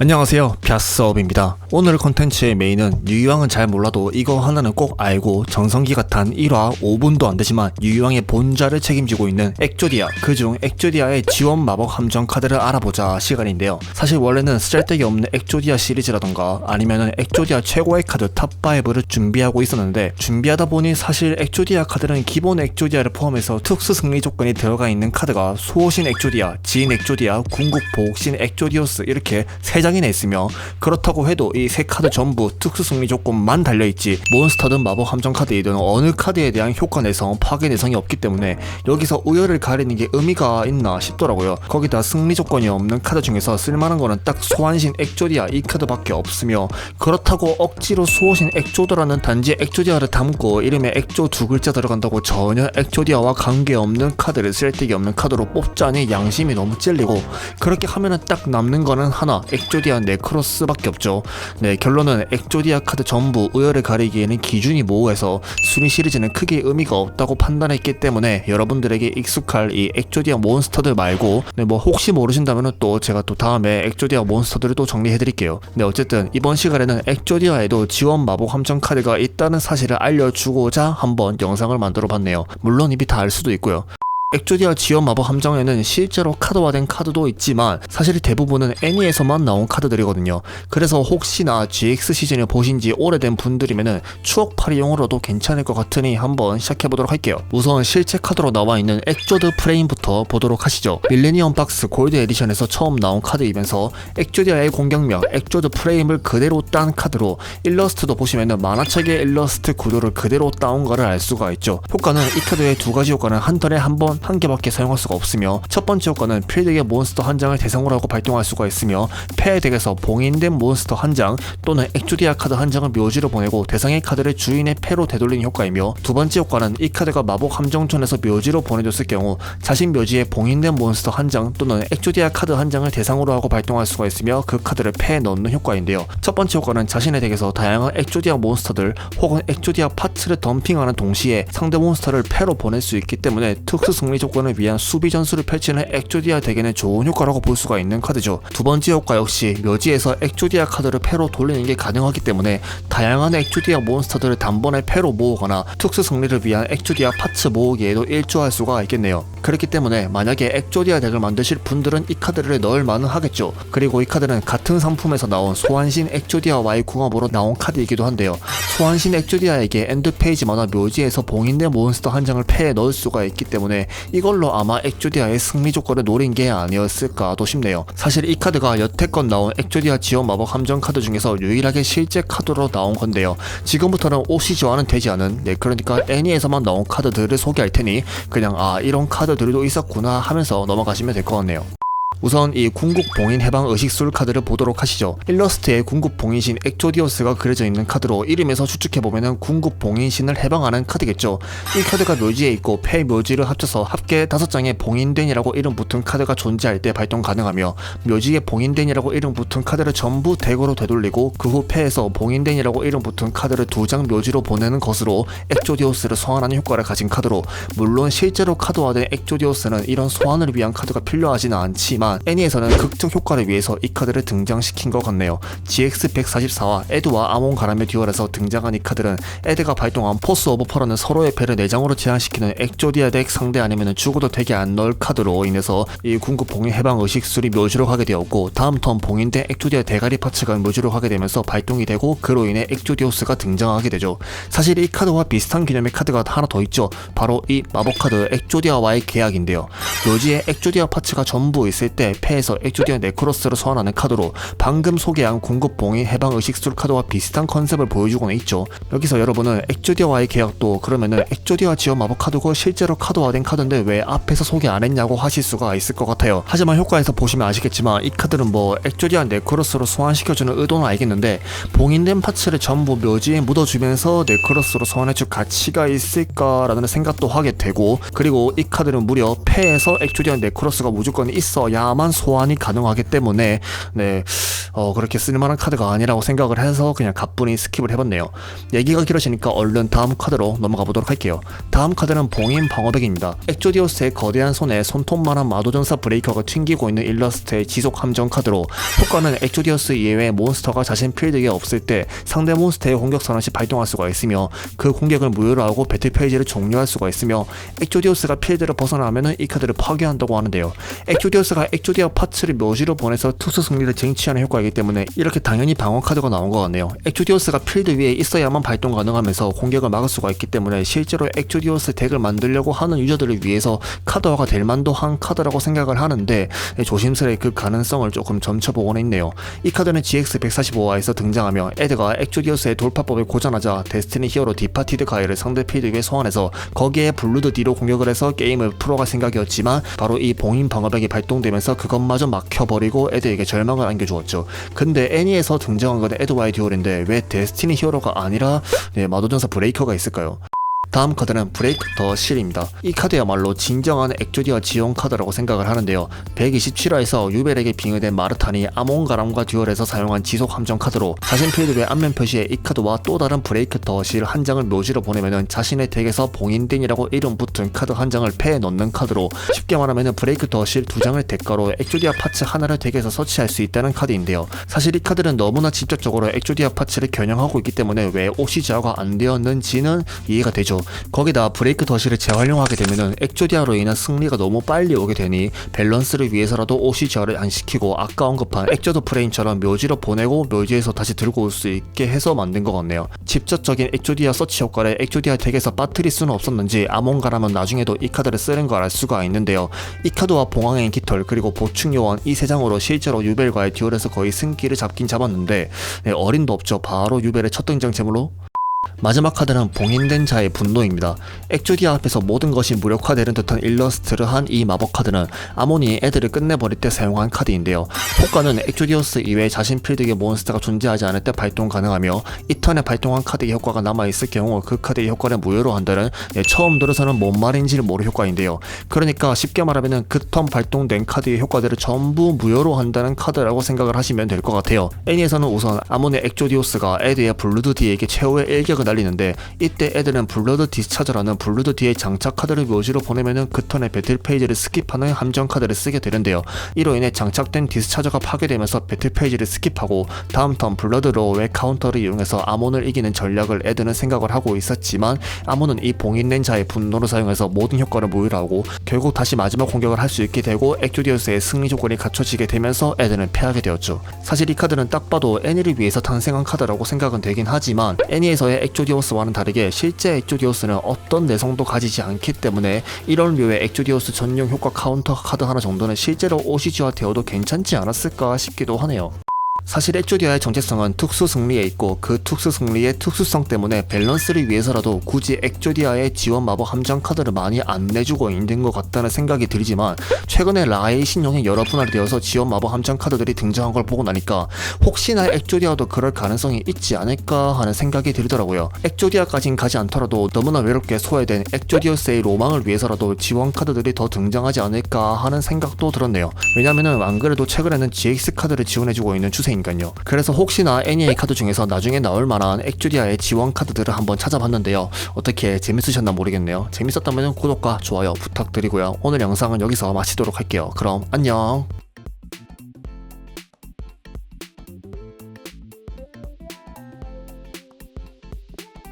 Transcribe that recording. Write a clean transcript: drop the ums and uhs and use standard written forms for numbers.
안녕하세요, 벼스업입니다. 오늘 컨텐츠의 메인은 유희왕은 잘 몰라도 이거 하나는 꼭 알고 정성기가 탄 1화 5분도 안되지만 유희왕의 본좌를 책임지고 있는 엑조디아, 그중 엑조디아의 지원 마법 함정 카드를 알아보자 시간인데요. 사실 원래는 쓸데기 없는 엑조디아 시리즈라던가 아니면은 엑조디아 최고의 카드 탑5를 준비하고 있었는데, 준비하다 보니 사실 엑조디아 카드는 기본 엑조디아를 포함해서 특수 승리 조건이 들어가 있는 카드가 수호신 엑조디아, 지인 엑조디아, 궁극 보옥신 엑조디오스 이렇게 3장이나 있으며, 그렇다고 해도 이 세 카드 전부 특수 승리 조건만 달려있지 몬스터든 마법 함정 카드이든 어느 카드에 대한 효과 내성, 파괴 내성이 없기 때문에 여기서 우열을 가리는 게 의미가 있나 싶더라고요. 거기다 승리 조건이 없는 카드 중에서 쓸만한 거는 딱 소환신 엑조디아 이 카드밖에 없으며, 그렇다고 억지로 수호신 엑조더라는 단지 엑조디아를 담고 이름에 엑조 2글자 들어간다고 전혀 엑조디아와 관계없는 카드를 쓸데기 없는 카드로 뽑자니 양심이 너무 찔리고, 그렇게 하면은 딱 남는 거는 하나, 엑조디아 네크로스밖에 없죠. 네, 결론은 엑조디아 카드 전부 우열을 가리기에는 기준이 모호해서 순위 시리즈는 크게 의미가 없다고 판단했기 때문에 여러분들에게 익숙할 이 엑조디아 몬스터들 말고, 네, 뭐 혹시 모르신다면은 또 제가 또 다음에 엑조디아 몬스터들을 또 정리해드릴게요. 네, 어쨌든 이번 시간에는 엑조디아에도 지원 마법 함정 카드가 있다는 사실을 알려주고자 한번 영상을 만들어 봤네요. 물론 이미 다 알 수도 있고요. 엑조디아 지원 마법 함정에는 실제로 카드화된 카드도 있지만 사실 대부분은 애니에서만 나온 카드들이거든요. 그래서 혹시나 GX 시즌을 보신지 오래된 분들이면은 추억팔이용으로도 괜찮을 것 같으니 한번 시작해보도록 할게요. 우선 실제 카드로 나와있는 엑조드 프레임부터 보도록 하시죠. 밀레니엄 박스 골드 에디션에서 처음 나온 카드이면서 엑조디아의 공격력, 엑조드 프레임을 그대로 딴 카드로 일러스트도 보시면은 만화책의 일러스트 구도를 그대로 따온 거를 알 수가 있죠. 효과는 이 카드의 두 가지 효과는 한 턴에 한 개밖에 사용할 수가 없으며, 첫 번째 효과는 필드의 몬스터 한 장을 대상으로 하고 발동할 수가 있으며, 폐해 덱에서 봉인된 몬스터 한 장 또는 엑조디아 카드 한 장을 묘지로 보내고 대상의 카드를 주인의 패로 되돌리는 효과이며, 두 번째 효과는 이 카드가 마법 함정촌에서 묘지로 보내줬을 경우 자신 묘지에 봉인된 몬스터 한 장 또는 엑조디아 카드 한 장을 대상으로 하고 발동할 수가 있으며 그 카드를 패에 넣는 효과인데요. 첫 번째 효과는 자신의 덱에서 다양한 엑조디아 몬스터들 혹은 엑조디아 파츠를 덤핑하는 동시에 상대 몬스터를 패로 보낼 수 있기 때문에 특수 승리 조건을 위한 수비 전술을 펼치는 엑조디아 덱에는 좋은 효과라고 볼 수가 있는 카드죠. 두 번째 효과 역시 묘지에서 엑조디아 카드를 패로 돌리는 게 가능하기 때문에 다양한 엑조디아 몬스터들을 단번에 패로 모으거나 특수 승리를 위한 엑조디아 파츠 모으기에도 일조할 수가 있겠네요. 그렇기 때문에 만약에 엑조디아 덱을 만드실 분들은 이 카드를 넣을 만은 하겠죠. 그리고 이 카드는 같은 상품에서 나온 소환신 엑조디아와의 궁합으로 나온 카드이기도 한데요. 소환신 엑조디아에게 엔드 페이지마다 묘지에서 봉인된 몬스터 한 장을 패에 넣을 수가 있기 때문에 이걸로 아마 엑조디아의 승리 조건을 노린 게 아니었을까도 싶네요. 사실 이 카드가 여태껏 나온 엑조디아 지원 마법 함정 카드 중에서 유일하게 실제 카드로 나온 건데요. 지금부터는 OCG와는 되지 않은, 그러니까 애니에서만 나온 카드들을 소개할 테니 그냥 이런 카드들도 있었구나 하면서 넘어가시면 될 것 같네요. 우선 이 궁극 봉인 해방 의식술 카드를 보도록 하시죠. 일러스트에 궁극 봉인신 엑조디오스가 그려져 있는 카드로 이름에서 추측해보면은 궁극 봉인신을 해방하는 카드겠죠. 이 카드가 묘지에 있고 패 묘지를 합쳐서 합계 5장의 봉인된이라고 이름 붙은 카드가 존재할 때 발동 가능하며, 묘지에 봉인된이라고 이름 붙은 카드를 전부 덱으로 되돌리고 그 후 패에서 봉인된이라고 이름 붙은 카드를 2장 묘지로 보내는 것으로 엑조디오스를 소환하는 효과를 가진 카드로, 물론 실제로 카드화된 엑조디오스는 이런 소환을 위한 카드가 필요하지는 않지만 애니에서는 극적 효과를 위해서 이 카드를 등장시킨 것 같네요. GX144와 에드와 아몬 가람의 듀얼에서 등장한 이 카드는 에드가 발동한 포스 오브 퍼러는 서로의 패를 4장으로 제한시키는 엑조디아 덱 상대 아니면 죽어도 덱에 안 넣을 카드로 인해서 이 궁극 봉인 해방 의식술이 묘지로 가게 되었고, 다음 턴 봉인된 엑조디아 대가리 파츠가 묘지로 가게 되면서 발동이 되고 그로 인해 엑조디오스가 등장하게 되죠. 사실 이 카드와 비슷한 개념의 카드가 하나 더 있죠. 바로 이 마법 카드 엑조디아와의 계약인데요. 묘지에 엑조디아 파츠가 전부 있을 때 패에서 엑조디아 네크로스를 소환하는 카드로 방금 소개한 궁극 봉인 해방 의식술 카드와 비슷한 컨셉을 보여주고는 있죠. 여기서 여러분은 엑조디아와의 계약도 그러면은 엑조디아 지원 마법 카드고 실제로 카드화된 카드인데 왜 앞에서 소개 안 했냐고 하실 수가 있을 것 같아요. 하지만 효과에서 보시면 아시겠지만 이 카드는 뭐 엑조디아 네크로스로 소환시켜주는 의도는 알겠는데, 봉인된 파츠를 전부 묘지에 묻어주면서 네크로스로 소환해줄 가치가 있을까라는 생각도 하게 되고, 그리고 이 카드는 무려 패에서 엑조디아 네크로스가 무조건 있어야 하나만 소환이 가능하기 때문에 그렇게 쓸만한 카드가 아니라고 생각을 해서 그냥 가뿐히 스킵을 해봤네요. 얘기가 길어지니까 얼른 다음 카드로 넘어가 보도록 할게요. 다음 카드는 봉인 방어벽입니다. 엑조디오스의 거대한 손에 손톱만한 마도전사 브레이커가 튕기고 있는 일러스트의 지속 함정 카드로, 효과는 엑조디오스 이외의 몬스터가 자신 필드에 없을 때 상대 몬스터의 공격선을 시 발동할 수가 있으며, 그 공격을 무효로 하고 배틀 페이지를 종료할 수가 있으며, 엑조디오스가 필드를 벗어나면은 이 카드를 파괴한다고 하는데요. 엑조디오스가 엑조디아 파츠를 묘지로 보내서 투수 승리를 쟁취하는 효과이기 때문에 이렇게 당연히 방어 카드가 나온 것 같네요. 엑조디오스가 필드 위에 있어야만 발동 가능하면서 공격을 막을 수가 있기 때문에 실제로 엑조디오스 덱을 만들려고 하는 유저들을 위해서 카드화가 될 만도 한 카드라고 생각을 하는데, 조심스레 그 가능성을 조금 점쳐보곤 했네요. 이 카드는 GX145화에서 등장하며 에드가 엑조디오스의 돌파법을 고전하자 데스티니 히어로 디파티드 가이를 상대 필드 위에 소환해서 거기에 블루드 D로 공격을 해서 게임을 풀어갈 생각이었지만, 바로 이 봉인 방어벽이 발동되면서 그것마저 막혀버리고 에드에게 절망을 안겨주었죠. 근데 애니에서 등장한 건 에드와의 듀얼인데 왜 데스티니 히어로가 아니라 마도전사 브레이커가 있을까요? 다음 카드는 브레이크 더 실입니다. 이 카드야말로 진정한 엑조디아 지원 카드라고 생각을 하는데요. 127화에서 유벨에게 빙의된 마르탄이 아몬가람과 듀얼에서 사용한 지속 함정 카드로, 자신 필드의 앞면 표시에 이 카드와 또 다른 브레이크 더 실 한 장을 묘지로 보내면은 자신의 덱에서 봉인된이라고 이름 붙은 카드 한 장을 패에 넣는 카드로, 쉽게 말하면은 브레이크 더 실 두 장을 대가로 엑조디아 파츠 하나를 덱에서 서치할 수 있다는 카드인데요. 사실 이 카드는 너무나 직접적으로 엑조디아 파츠를 겨냥하고 있기 때문에 왜 오시자가 안 되었는지는 이해가 되죠. 거기다 브레이크 더시를 재활용하게 되면은 엑조디아로 인한 승리가 너무 빨리 오게 되니 밸런스를 위해서라도 오시자를 안 시키고 아까 언급한 엑조드 프레임처럼 묘지로 보내고 묘지에서 다시 들고 올 수 있게 해서 만든 것 같네요. 직접적인 엑조디아 서치 효과를 엑조디아 덱에서 빠뜨릴 수는 없었는지 아몬가라면 나중에도 이 카드를 쓰는 걸 알 수가 있는데요. 이 카드와 봉황의 깃털 그리고 보충 요원 이 세 장으로 실제로 유벨과의 듀얼에서 거의 승기를 잡긴 잡았는데, 어림도 없죠. 바로 유벨의 첫 등장 제물로. 마지막 카드는 봉인된 자의 분노입니다. 엑조디아 앞에서 모든 것이 무력화되는 듯한 일러스트를 한 이 마법 카드는 아몬이 애들을 끝내버릴 때 사용한 카드인데요. 효과는 엑조디오스 이외에 자신 필드에 몬스터가 존재하지 않을 때 발동 가능하며, 이 턴에 발동한 카드의 효과가 남아있을 경우 그 카드의 효과를 무효로 한다는 처음 들어서는 뭔 말인지를 모를 효과인데요. 그러니까 쉽게 말하면 그 턴 발동된 카드의 효과들을 전부 무효로 한다는 카드라고 생각을 하시면 될 것 같아요. 애니에서는 우선 아몬의 엑조디오스가 에드의 블루드 D에게 최후의 일격을 날리는데, 이때 에드는 블러드 디스차저라는 블루드 D의 장착 카드를 묘지로 보내면은 그 턴의 배틀 페이지를 스킵하는 함정 카드를 쓰게 되는데요. 이로 인해 장착된 디스차저가 파괴되면서 배틀 페이지를 스킵하고 다음 턴 블러드로의 카운터를 이용해서 아몬을 이기는 전략을 에드는 생각을 하고 있었지만, 아몬은 이 봉인된 자의 분노를 사용해서 모든 효과를 무효로 하고 결국 다시 마지막 공격을 할 수 있게 되고 엑조디오스의 승리 조건이 갖춰지게 되면서 에드는 패하게 되었죠. 사실 이 카드는 딱 봐도 애니를 위해서 탄생한 카드라고 생각은 되긴 하지만, 애니에서의 엑조디오스와는 다르게 실제 엑조디오스는 어떤 내성도 가지지 않기 때문에 이런 류의 엑조디오스 전용 효과 카운터 카드 하나 정도는 실제로 오시지와 되어도 괜찮지 않았을까 싶기도 하네요. 사실 엑조디아의 정체성은 특수 승리에 있고, 그 특수 승리의 특수성 때문에 밸런스를 위해서라도 굳이 엑조디아의 지원 마법 함정 카드를 많이 안 내주고 있는 것 같다는 생각이 들지만, 최근에 라의 신용이 여러 분할이 되어서 지원 마법 함정 카드들이 등장한 걸 보고 나니까 혹시나 엑조디아도 그럴 가능성이 있지 않을까 하는 생각이 들더라고요. 엑조디아까진 가지 않더라도 너무나 외롭게 소외된 엑조디오스의 로망을 위해서라도 지원 카드들이 더 등장하지 않을까 하는 생각도 들었네요. 왜냐면은 안 그래도 최근에는 GX 카드를 지원해주고 있는 추세니까요. 그래서 혹시나 NEA 카드 중에서 나중에 나올 만한 엑조디아의 지원 카드들을 한번 찾아봤는데요. 어떻게 재밌으셨나 모르겠네요. 재밌었다면 구독과 좋아요 부탁드리고요. 오늘 영상은 여기서 마치도록 할게요. 그럼 안녕.